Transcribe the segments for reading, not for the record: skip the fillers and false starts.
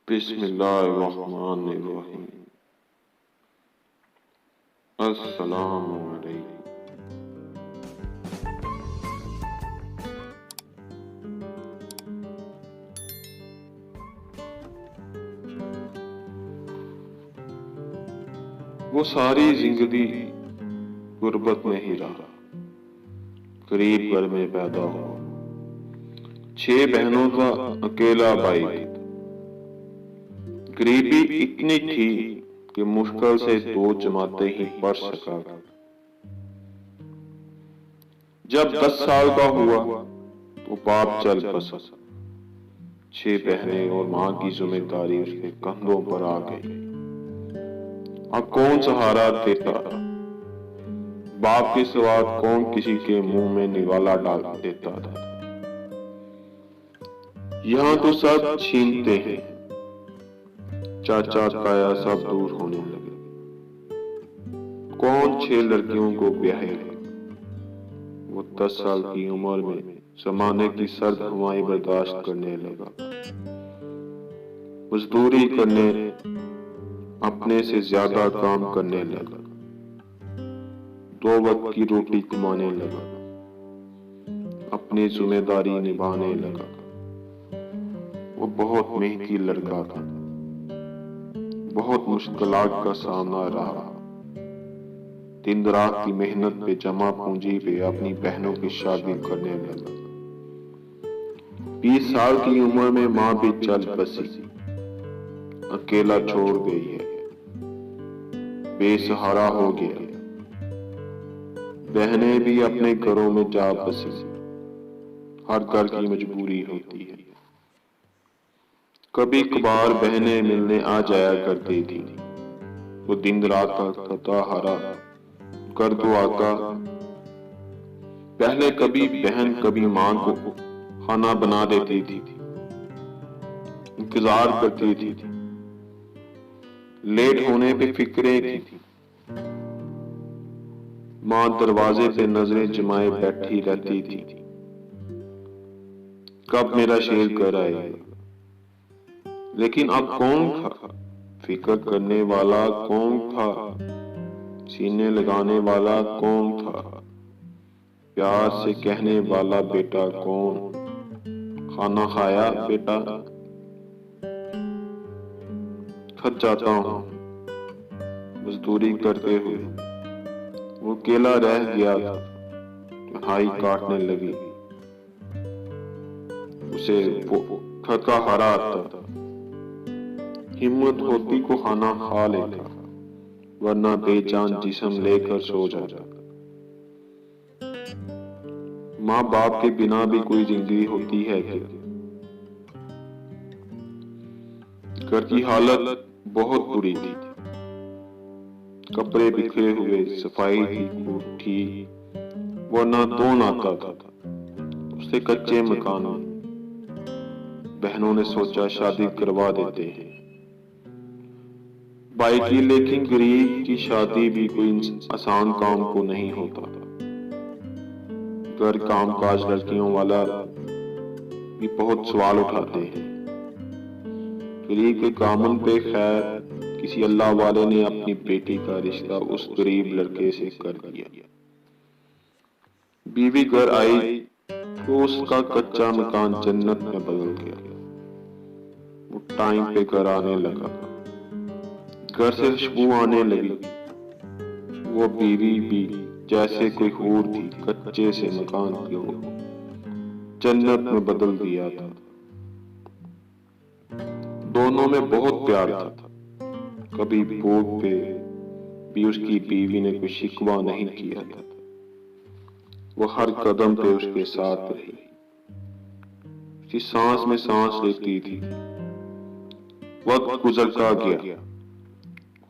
बिस्मिल्लाहिर्रहमानिर्रहीम। अस्सलामु अलैकुम। वो सारी जिंदगी गुर्बत में ही रहा, गरीब घर में पैदा हुआ। 6 बहनों का अकेला भाई था। गरीबी इतनी थी कि मुश्किल से 2 जमातें ही पढ़ सका। जब 10 साल का हुआ तो बाप चल बसा। 6 बहनें और माँ की जिम्मेदारी उसके कंधों पर आ गई। अब कौन सहारा देता? बाप के सिवा कौन किसी के मुंह में निवाला डाल देता था? यहाँ तो सब छीनते हैं। चाचा ताया सब दूर होने लगे। कौन 6 लड़कियों को ब्याहेगा? वो 10 साल की उम्र में जमाने की सर्द हवाएं बर्दाश्त करने लगा। मजदूरी करने, अपने से ज्यादा काम करने लगा। 2 वक्त की रोटी कमाने लगा। अपनी जिम्मेदारी निभाने लगा। वो बहुत मेहनती लड़का था। बहुत मुश्किलात का सामना रहा। दिन रात की मेहनत पे जमा पूंजी पे अपनी बहनों की शादी करने लगा। 20 साल की उम्र में माँ भी चल बसी, अकेला छोड़ गई है, बेसहारा हो गया। बहनें भी अपने घरों में जा बसी। हर घर की मजबूरी होती है। कभी कभार बहनें मिलने आ जाया करती थी। वो दिन रात का थका हारा कर दुआ का। पहले कभी बहन कभी माँ को खाना बना देती थी, इंतजार करती थी। लेट होने पे फिक्रें की। माँ दरवाजे पे नजरें जमाए बैठी रहती थी। कब मेरा शेर घर आएगा? लेकिन अब कौन था? फिक्र करने वाला कौन था? सीने लगाने वाला कौन था? प्यार से कहने वाला बेटा कौन? खाना खाया बेटा? थक जाता हूँ मजदूरी करते हुए। वो अकेला रह गया था। तन्हाई काटने लगी उसे। वो थका हारा आता। हिम्मत होती को खाना खा लेता, वरना बेजान जिस्म लेकर सो जाता। माँ बाप के बिना भी कोई जिंदगी होती है क्या? घर की हालत बहुत बुरी थी। कपड़े बिखरे हुए, सफाई थी, वरना दो नाता था। उससे कच्चे मकान में। बहनों ने सोचा शादी करवा देते हैं भाई की, लेकिन गरीब की शादी भी कोई आसान काम को नहीं होता था। घर कामकाज लड़कियों वाला भी बहुत सवाल उठाते हैं। गरीब के कामन पे खैर किसी अल्लाह वाले ने अपनी बेटी का रिश्ता उस गरीब लड़के से कर दिया। बीवी घर आई तो उसका कच्चा मकान जन्नत में बदल गया। वो टाइम पे घर आने लगा। घर से खुशबू आने लगी। वो बीवी भी जैसे कोई हूर थी। कच्चे से मकान को जन्नत में बदल दिया था। दोनों में बहुत प्यार था। कभी बोर्ड पे भी उसकी बीवी ने कोई शिकवा नहीं किया था। वो हर कदम पे उसके साथ रही। उसकी सांस में सांस लेती थी। वक्त गुजरता गया।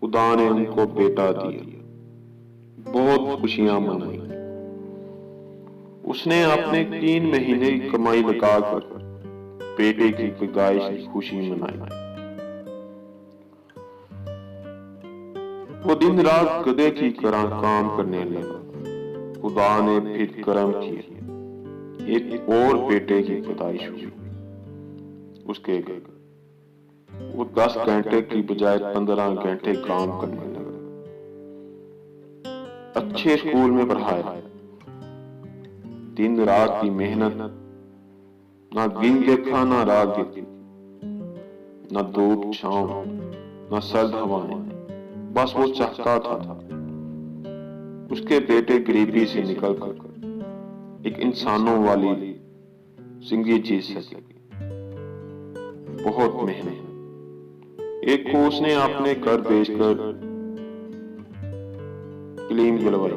खुदा ने उनको बेटा दिया। बहुत खुशियां मनाई। उसने अपने 3 महीने की कमाई लगाकर बेटे की पैदाइश की खुशी मनाई। वो दिन रात गधे की तरह काम करने लगा। खुदा ने फिर करम किया। एक और बेटे की पैदाइश हुई उसके घर। वो 10 घंटे की बजाय 15 घंटे काम करने लगा। अच्छे स्कूल में पढ़ाया, दिन रात की मेहनत, ना दिन देखा ना रात देखी, ना धूप छांव ना सर्द हवाएं, बस वो चाहता था उसके बेटे गरीबी से निकलकर एक इंसानों वाली जिंदगी जी सके। बहुत मेहनत। एक को उसने अपने घर बेचकर क्लीन दिलवाई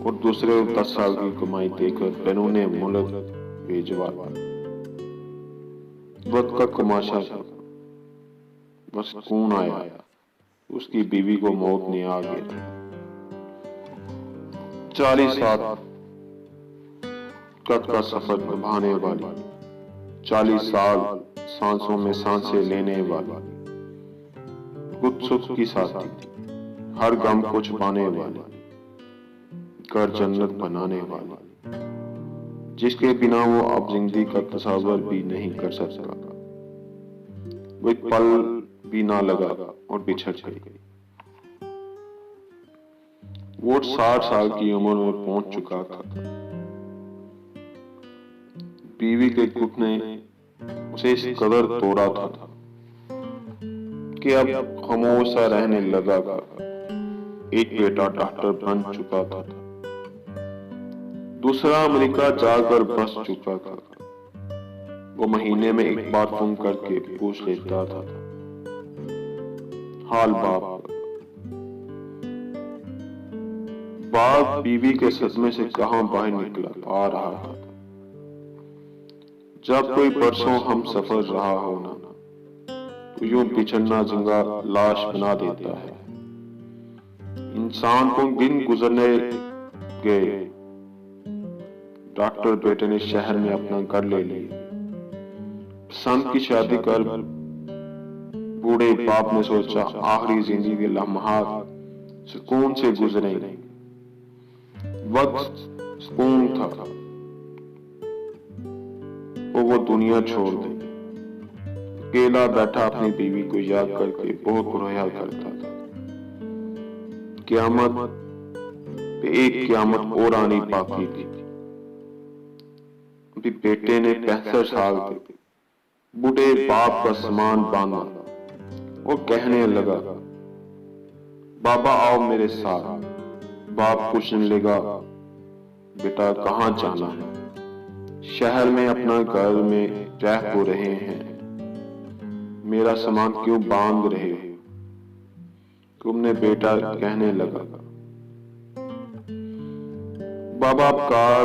और दूसरे को 10 साल की कमाई देकर बैरूने मुल्क भेजवा। वक्त का तमाशा था, बस खून आया, उसकी बीवी को मौत ने आ गया। 40 साल कद का सफर निभाने वाली, 40 साल सांसों में सांसें लेने वाली, कुछ सुख की साथी, हर गम को छुपाने वाली, घर जन्नत बनाने वाली, जिसके बिना वो अब जिंदगी का तस्वर भी नहीं कर सकता। वो एक पल भी ना लगा और बिछड़ गई। वो 60 साल की उम्र में पहुंच चुका था। बीवी के दुख ने उसे इस कदर तोड़ा था कि अब खामोश सा रहने लगा था। एक बेटा डॉक्टर बन चुका था, दूसरा अमेरिका जाकर बस चुका था। वो महीने में एक बार फोन करके पूछ लेता था हाल बाप बीवी के सदमे से कहां बाहर निकला आ रहा था। जब कोई परसों हम सफर रहा हो ना, तो यूं बिछड़ना जिंदा लाश बना देता है। इंसान को दिन गुजरने गए, डॉक्टर बेटे ने शहर में अपना घर ले लिया। पसंद की शादी कर बूढ़े बाप ने सोचा आखिरी जिंदगी के लम्हात सुकून से गुजरेंगे। वक्त सुकून था, वो दुनिया छोड़ दे। अकेला बैठा अपनी बीवी को याद करके बहुत रोया करता था। क़यामत पे एक क़यामत और आनी बाकी थी। अभी बेटे ने 65 साल के बूढ़े बाप का सामान बांधा और कहने लगा बाबा आओ मेरे साथ। बाप पूछने लगा बेटा कहाँ जाना है? शहर में अपना घर में रह हो रहे हैं, मेरा सामान क्यों बांध रहे हो? तुमने बेटा कहने लगा बाबा आप कार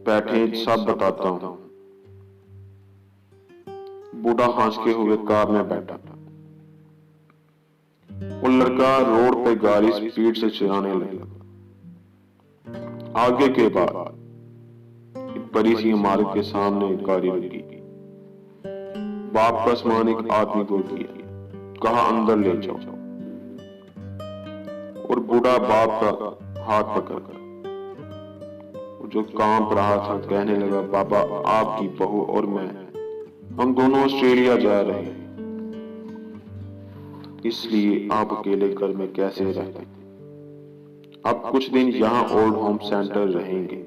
बैठे सब बताता हूं। बूढ़ा हंसते हुए कार में बैठा था। वो लड़का रोड पे गाड़ी स्पीड से चलाने लगा। आगे के बाद एक बड़ी सी इमारत के सामने गाड़ी रुकी। बाप का सामान एक आदमी को दिया, कहा अंदर ले जाओ, और बूढ़ा बाप का हाथ पकड़ जो कांप रहा था कहने लगा बाबा आपकी बहू और मैं हम दोनों ऑस्ट्रेलिया जा रहे हैं, इसलिए आप अकेले घर में कैसे रहते? अब कुछ दिन यहाँ ओल्ड होम सेंटर रहेंगे।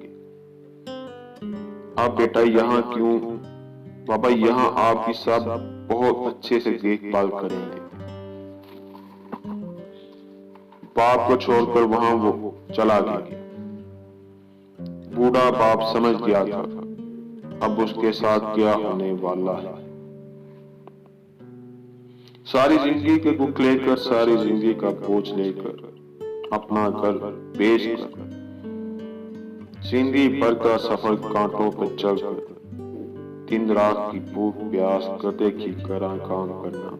आप बेटा यहाँ क्यों? बाबा यहाँ आपकी सब बहुत अच्छे से देखभाल करेंगे। बाप को छोड़कर वहां वो चला गया। बूढ़ा बाप समझ गया था अब उसके साथ क्या होने वाला है। सारी जिंदगी के दुख लेकर, सारी जिंदगी का बोझ लेकर, अपना घर बेचकर, जिंदगी भर का सफर कांटों पर चलकर, दिन रात की भूख प्यास गधे की तरह काम करना,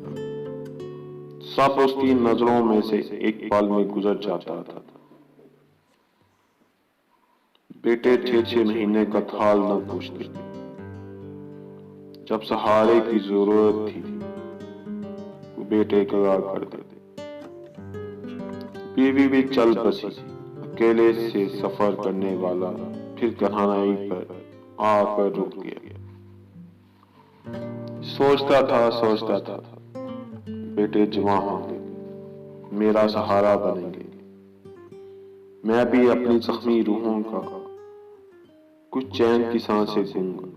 सब उसकी नजरों में से एक पल में गुजर जाता था। बेटे 6-6 महीने का हाल न पूछते। जब सहारे की जरूरत थी वो बेटे का कर देते। बीवी भी चल बसी। अकेले से सफर करने वाला फिर तन्हाई पर आकर रुक गया। सोचता था बेटे जवान होंगे, मेरा सहारा बनेंगे, मैं भी अपनी जख्मी रूहों का कुछ चैन की सांसें दूंगा।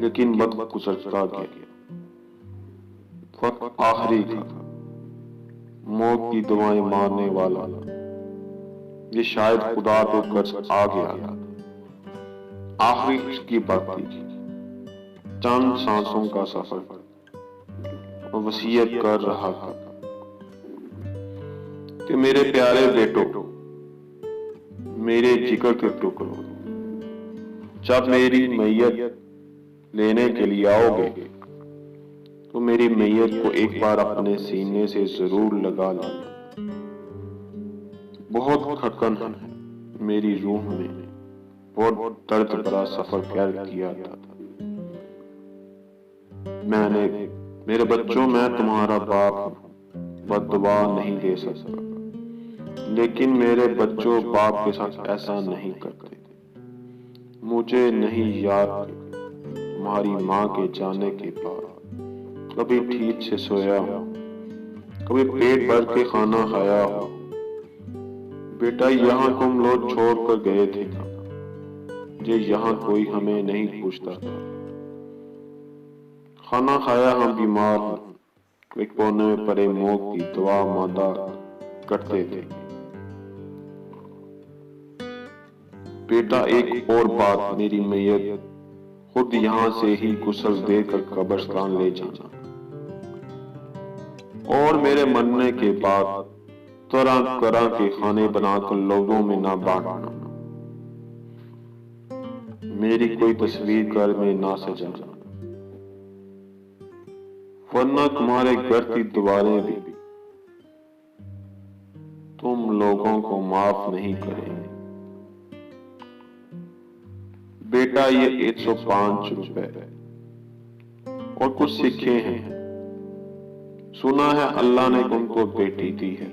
लेकिन वक्त गुजरता गया, वक्त आखिरी था, मौत की दवाएं मारने वाला ये शायद खुदा पे कर्ज आ गया। आखिरी उसकी बात थी, चंद सांसों का सफर, और वसीयत कर रहा था कि मेरे प्यारे बेटो, मेरे जिगर के टुकड़ों, जब मेरी मैयत लेने के लिए आओगे तो मेरी मैयत को एक बार अपने सीने से जरूर लगा लेना। बहुत खटकन है मेरी रूह में, बहुत दर्द भरा सफर तय किया था मैंने। मेरे बच्चों, मैं तुम्हारा बाप बद्दुआ नहीं दे सकता, लेकिन मेरे बच्चों बाप के साथ ऐसा नहीं करते। मुझे नहीं याद तुम्हारी माँ के जाने के बाद कभी ठीक से सोया हो, कभी पेट भर के खाना खाया हो। बेटा, यहाँ तुम लोग छोड़ कर गए थे, ये यहाँ कोई हमें नहीं पूछता था। खाना खाया हम बीमार हो, एक कोने में पड़े मौत की दुआ मांदा करते थे। बेटा, एक और बात, मेरी मैयत खुद यहाँ से ही गुस्ल देकर कब्रिस्तान ले जाना, और मेरे मरने के बाद तरह तरह के खाने बनाकर लोगों में ना बांटना, मेरी कोई तस्वीर घर में ना सजाना, वरना तुम्हारे घर की दीवारें भी तुम लोगों को माफ नहीं करेंगे। बेटा, ये 105 रुपए और कुछ सिक्के हैं। सुना है अल्लाह ने तुमको बेटी दी है।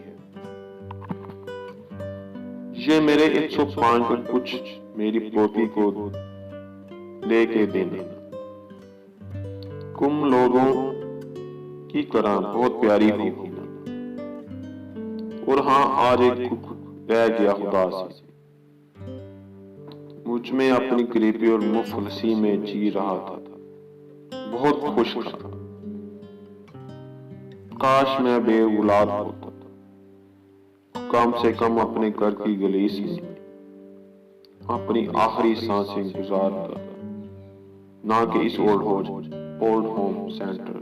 ये मेरे 105 पर कुछ मेरी पोती को लेके देना। तुम लोगों की तरह बहुत प्यारी होगी ना। और हाँ, आज एक रह गया खुदा से, मुझ में अपनी गरीबी और मुफलसी में जी रहा था, बहुत खुश था। काश मैं बेऔलाद होता, कम से कम अपने घर की गलीस में अपनी आखिरी सांसें गुजारता, ना कि इस ओल्ड होम सेंटर।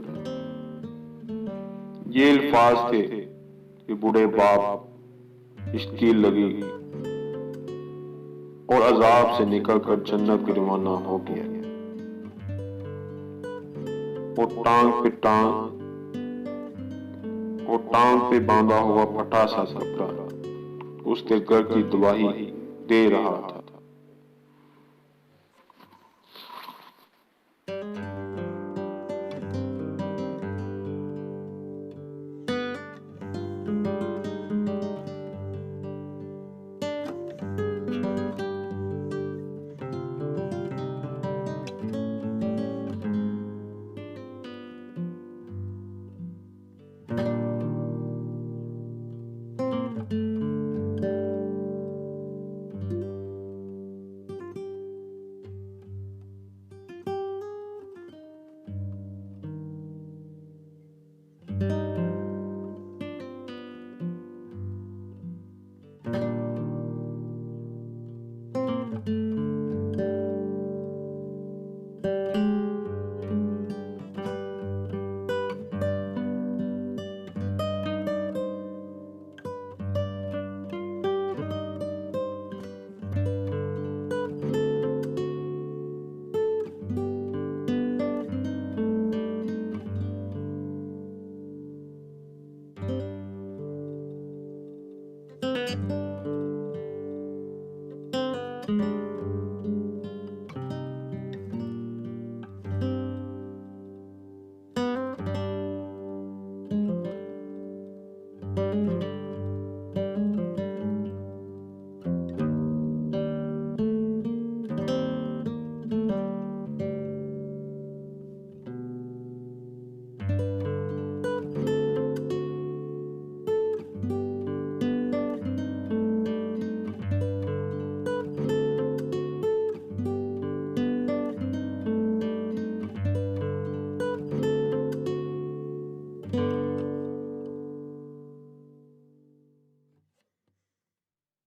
ये अल्फाज थे कि बूढ़े बाप इसकी लगी और अजाब से निकलकर जन्नत की रवाना हो गया, और टांग पे बांधा हुआ फटा सा कपड़ा उसके घर की दुआही दे रहा था।